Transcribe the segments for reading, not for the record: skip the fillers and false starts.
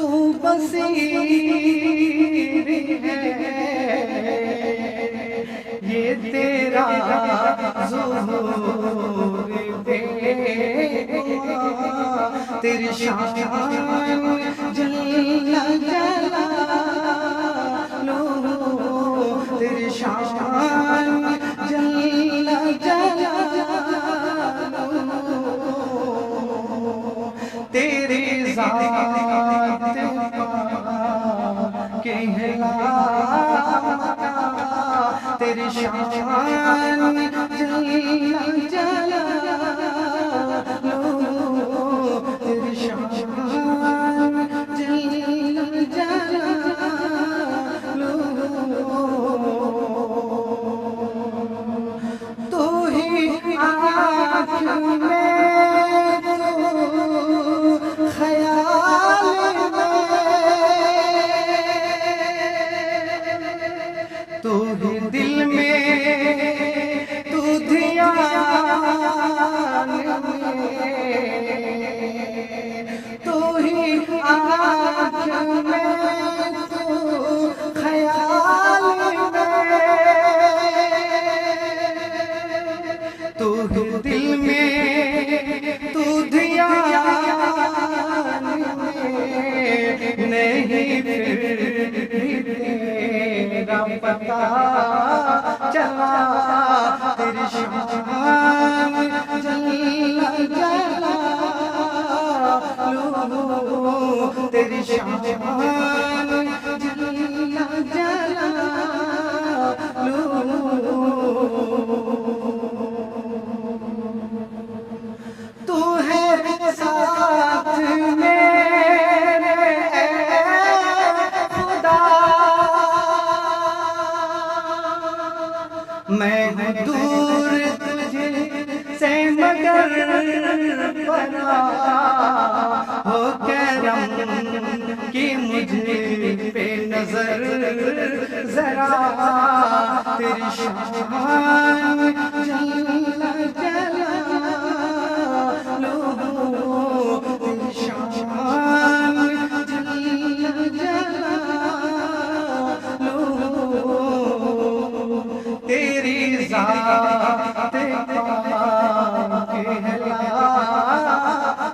तू बसीर है, ये तेरा ज़ुहूर बेगुमा, तेरी शान जल्ला जलालुहु, तेरी शान जल्ला जलालुहु, तेरी ज़ात कहला तेरी शान जल्ला जलालुहु, तेरी शान जल्ला जलालुहु, तू ही आँख में, तू ख़याल तू ही दिल में, तू ध्यान में, तू ही आँख में, तू ख़याल में, तू ही दिल में, तू ध्यान में, नहीं फिर तेरा पता चला, तेरी शान जल्ला जलालुहु, तेरी शान जल्ला जलालुहु, तू है साथ मेरे खुदा, मैं हूँ दूर तुझे से मगर पना हो करम कि मुझे पे नजर जरा, तेरी शान जल्ला जलालुहु, तेरी शान जल्ला जलालुहु, तेरी ज़ात कहला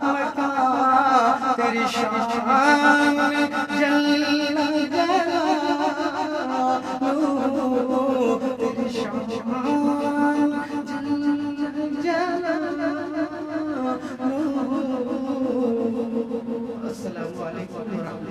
मकान, तेरी शान जल्ला जलालुहु, तेरी शान जल्ला जलालुहु। अस्सलामु अलैकुम।